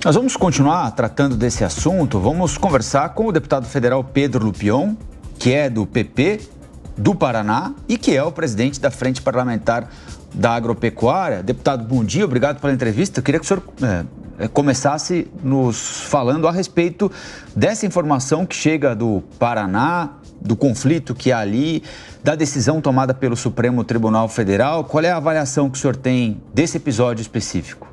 Nós vamos continuar tratando desse assunto. Vamos conversar com o deputado federal Pedro Lupion, que é do PP do Paraná e que é o presidente da Frente Parlamentar da Agropecuária. Deputado, bom dia, obrigado pela entrevista. Eu queria que o senhor começasse nos falando a respeito dessa informação que chega do Paraná, do conflito que há ali, da decisão tomada pelo Supremo Tribunal Federal. Qual é a avaliação que o senhor tem desse episódio específico?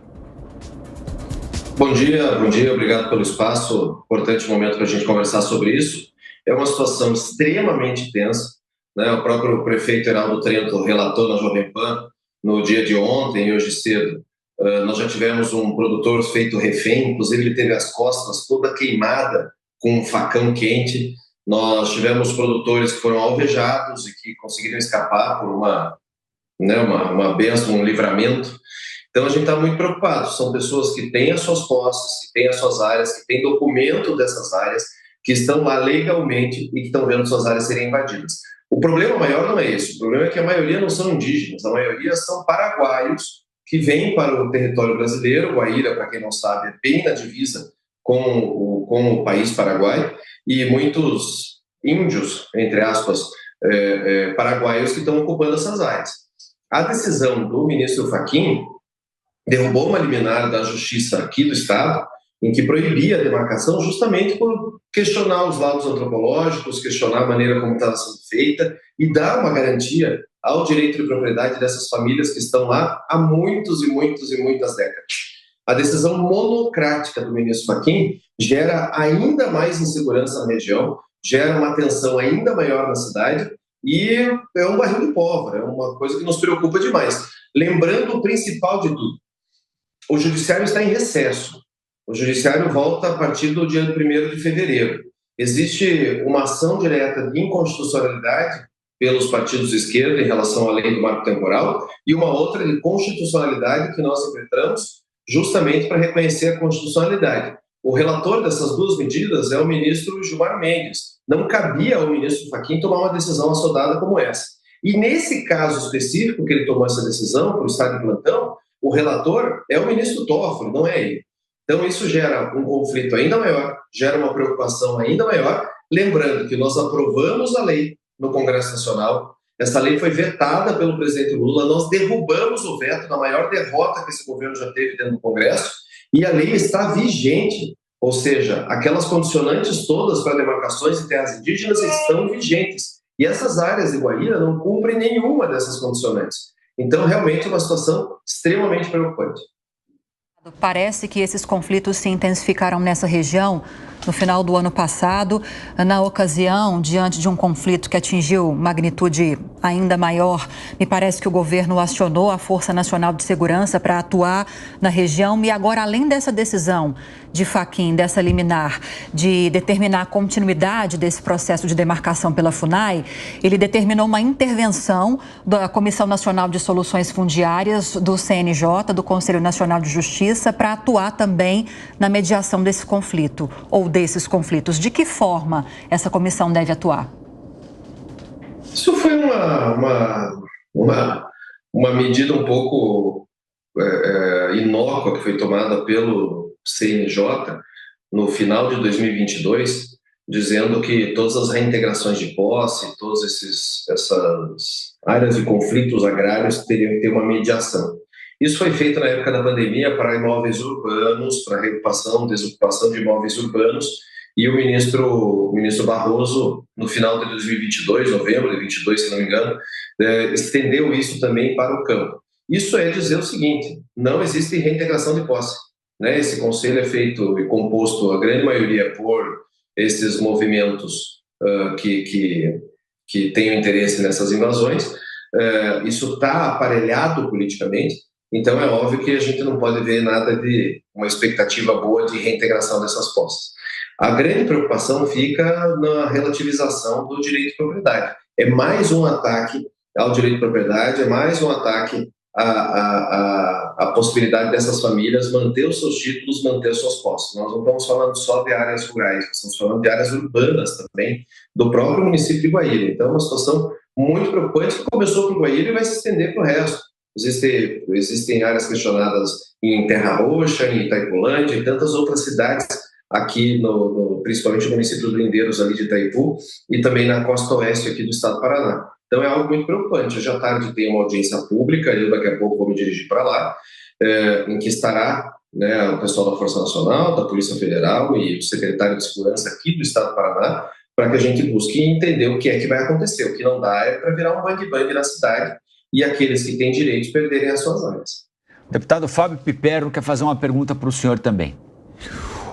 Bom dia, obrigado pelo espaço. Importante momento para a gente conversar sobre isso. É uma situação extremamente tensa, né? O próprio prefeito Heraldo Trento relatou na Jovem Pan no dia de ontem e hoje cedo. Nós já tivemos um produtor feito refém, inclusive ele teve as costas toda queimada com um facão quente. Nós tivemos produtores que foram alvejados e que conseguiram escapar por uma bênção, um livramento. Então, a gente está muito preocupado. São pessoas que têm as suas posses, que têm as suas áreas, que têm documento dessas áreas, que estão lá legalmente e que estão vendo suas áreas serem invadidas. O problema maior não é esse. O problema é que a maioria não são indígenas, a maioria são paraguaios que vêm para o território brasileiro. Guaíra, para quem não sabe, é bem na divisa com o país Paraguai, e muitos índios, entre aspas, paraguaios que estão ocupando essas áreas. A decisão do ministro Fachin derrubou uma liminar da justiça aqui do estado, em que proibia a demarcação justamente por questionar os laudos antropológicos, questionar a maneira como estava sendo feita e dar uma garantia ao direito de propriedade dessas famílias que estão lá há muitas décadas. A decisão monocrática do ministro Fachin gera ainda mais insegurança na região, gera uma tensão ainda maior na cidade e é um barril de pólvora, é uma coisa que nos preocupa demais. Lembrando o principal de tudo, o judiciário está em recesso. O judiciário volta a partir do dia 1º de fevereiro. Existe uma ação direta de inconstitucionalidade pelos partidos de esquerda em relação à lei do marco temporal e uma outra de constitucionalidade que nós enfrentamos justamente para reconhecer a constitucionalidade. O relator dessas duas medidas é o ministro Gilmar Mendes. Não cabia ao ministro Fachin tomar uma decisão assodada como essa. E nesse caso específico que ele tomou essa decisão, para o estado de plantão, o relator é o ministro Toffoli, não é ele. Então isso gera um conflito ainda maior, gera uma preocupação ainda maior, lembrando que nós aprovamos a lei no Congresso Nacional, essa lei foi vetada pelo presidente Lula, nós derrubamos o veto na maior derrota que esse governo já teve dentro do Congresso, e a lei está vigente, ou seja, aquelas condicionantes todas para demarcações de terras indígenas estão vigentes, e essas áreas de Guaíra não cumprem nenhuma dessas condicionantes. Então, realmente é uma situação extremamente preocupante. Parece que esses conflitos se intensificaram nessa região no final do ano passado. Na ocasião, diante de um conflito que atingiu magnitude ainda maior, me parece que o governo acionou a Força Nacional de Segurança para atuar na região. E agora, além dessa decisão de Fachin, dessa liminar, de determinar a continuidade desse processo de demarcação pela FUNAI, ele determinou uma intervenção da Comissão Nacional de Soluções Fundiárias, do CNJ, do Conselho Nacional de Justiça, para atuar também na mediação desse conflito ou desses conflitos. De que forma essa comissão deve atuar? Isso foi uma medida um pouco inócua que foi tomada pelo CNJ no final de 2022, dizendo que todas as reintegrações de posse, todas essas áreas de conflitos agrários teriam que ter uma mediação. Isso foi feito na época da pandemia para imóveis urbanos, para reocupação, desocupação de imóveis urbanos, e o ministro Barroso, no final de 2022, novembro de 2022, se não me engano, estendeu isso também para o campo. Isso é dizer o seguinte: não existe reintegração de posse, né? Esse conselho é feito e composto, a grande maioria, por esses movimentos que têm interesse nessas invasões. Isso está aparelhado politicamente, então é óbvio que a gente não pode ver nada de uma expectativa boa de reintegração dessas posses. A grande preocupação fica na relativização do direito de propriedade. É mais um ataque ao direito de propriedade, é mais um ataque à possibilidade dessas famílias manter os seus títulos, manter as suas posses. Nós não estamos falando só de áreas rurais, estamos falando de áreas urbanas também, do próprio município de Guaíra. Então é uma situação muito preocupante que começou por Guaíra e vai se estender para o resto. Existem áreas questionadas em Terra Roxa, em Itaipulândia e tantas outras cidades aqui, principalmente no município do Lindeiros, ali de Itaipu, e também na costa oeste aqui do estado do Paraná. Então é algo muito preocupante. Hoje à tarde tem uma audiência pública, eu daqui a pouco vou me dirigir para lá, em que estará, né, o pessoal da Força Nacional, da Polícia Federal e o secretário de Segurança aqui do estado do Paraná, para que a gente busque entender o que é que vai acontecer. O que não dá é para virar um bang-bang na cidade e aqueles que têm direito perderem as suas áreas. Deputado Fábio Piperno quer fazer uma pergunta para o senhor também.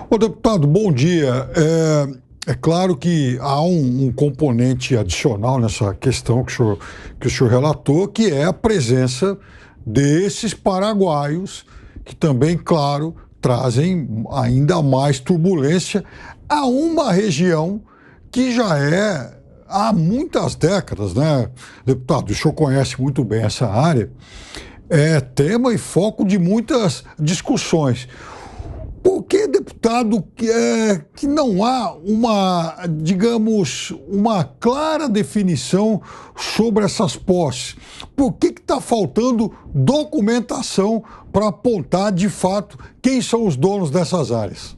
Ô, deputado, bom dia. É claro que há um componente adicional nessa questão que o senhor relatou, que é a presença desses paraguaios, que também, claro, trazem ainda mais turbulência a uma região que já é há muitas décadas, né, deputado? O senhor conhece muito bem essa área, é tema e foco de muitas discussões. Por que, deputado, que não há uma clara definição sobre essas posses? Por que está faltando documentação para apontar, de fato, quem são os donos dessas áreas?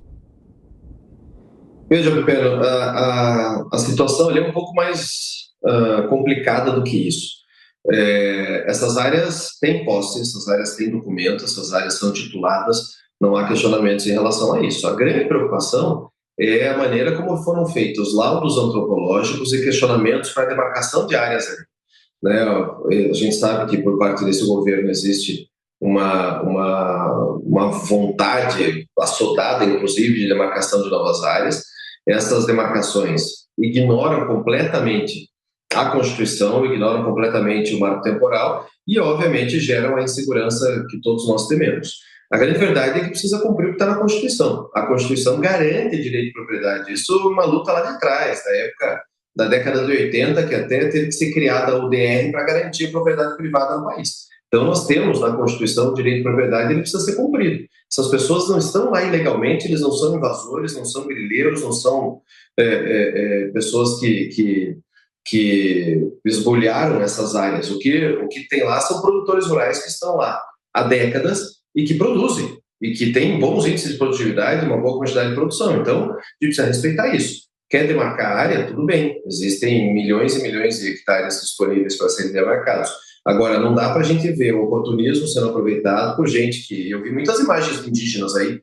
Veja, Piperno, a situação ali é um pouco mais complicada do que isso. Essas áreas têm posse, essas áreas têm documentos, essas áreas são tituladas, não há questionamentos em relação a isso. A grande preocupação é a maneira como foram feitos laudos antropológicos e questionamentos para a demarcação de áreas ali, né? A gente sabe que por parte desse governo existe uma vontade assodada, inclusive, de demarcação de novas áreas. Essas demarcações ignoram completamente a Constituição, ignoram completamente o marco temporal e, obviamente, geram a insegurança que todos nós tememos. A grande verdade é que precisa cumprir o que está na Constituição. A Constituição garante direito de propriedade. Isso é uma luta lá de trás, da época da década de 80, que até teve que ser criada a UDR para garantir a propriedade privada no país. Então, nós temos na Constituição o direito de propriedade e ele precisa ser cumprido. Essas pessoas não estão lá ilegalmente, eles não são invasores, não são grileiros, não são pessoas que esbulharam essas áreas. O que tem lá são produtores rurais que estão lá há décadas e que produzem, e que têm bons índices de produtividade, uma boa quantidade de produção. Então, a gente precisa respeitar isso. Quer demarcar a área? Tudo bem. Existem milhões e milhões de hectares disponíveis para serem demarcados. Agora, não dá para a gente ver o oportunismo sendo aproveitado por gente que... Eu vi muitas imagens de indígenas aí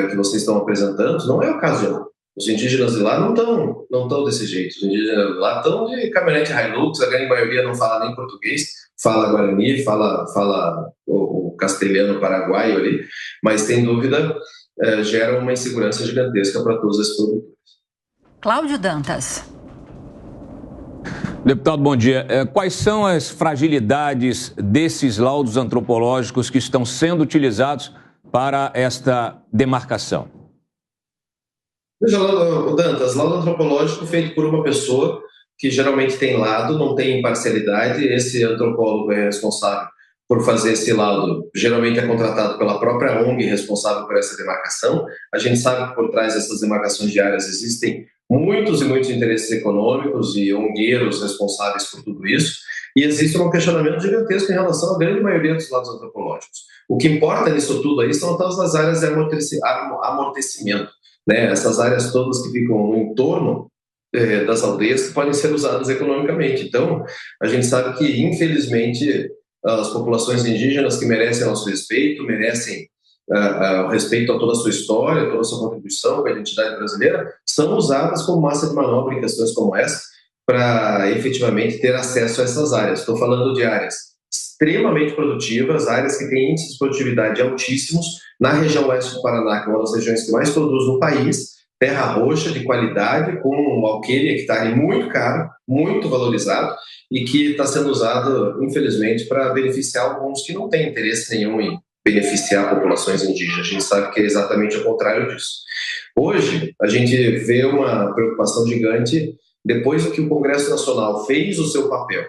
que vocês estão apresentando, não é o caso de lá. Os indígenas de lá não estão desse jeito. Os indígenas de lá estão de caminhonete Hilux, a grande maioria não fala nem português, fala guarani, fala o castelhano paraguaio ali, mas, sem dúvida, gera uma insegurança gigantesca para todos esses produtores. Cláudio Dantas. Deputado, bom dia. Quais são as fragilidades desses laudos antropológicos que estão sendo utilizados para esta demarcação? Veja, Dantas, laudo antropológico feito por uma pessoa que geralmente tem lado, não tem imparcialidade. Esse antropólogo é responsável por fazer esse laudo, geralmente é contratado pela própria ONG responsável por essa demarcação. A gente sabe que por trás dessas demarcações de áreas existem muitos e muitos interesses econômicos e ongueiros responsáveis por tudo isso, e existe um questionamento gigantesco em relação à grande maioria dos laudos antropológicos. O que importa nisso tudo aí são todas as áreas de amortecimento, né? Essas áreas todas que ficam no entorno das aldeias que podem ser usadas economicamente. Então, a gente sabe que, infelizmente, as populações indígenas que merecem nosso respeito, merecem o respeito a toda a sua história, toda a sua contribuição com a identidade brasileira, são usadas como massa de manobra em questões como essa para efetivamente ter acesso a essas áreas. Estou falando de áreas extremamente produtivas, áreas que têm índices de produtividade altíssimos na região oeste do Paraná, que é uma das regiões que mais produz no país, terra roxa de qualidade, com um alqueire hectare muito caro, muito valorizado, e que está sendo usado, infelizmente, para beneficiar alguns que não têm interesse nenhum em beneficiar populações indígenas. A gente sabe que é exatamente o contrário disso. Hoje, a gente vê uma preocupação gigante, depois que o Congresso Nacional fez o seu papel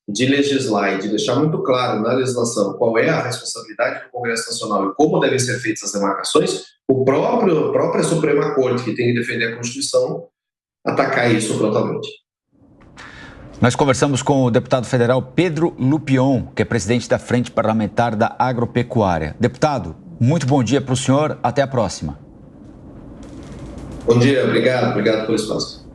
de legislar e de deixar muito claro na legislação qual é a responsabilidade do Congresso Nacional e como devem ser feitas as demarcações, a própria Suprema Corte, que tem que defender a Constituição, atacar isso frontalmente. Nós conversamos com o deputado federal Pedro Lupion, que é presidente da Frente Parlamentar da Agropecuária. Deputado, muito bom dia para o senhor. Até a próxima. Bom dia, obrigado pelo espaço.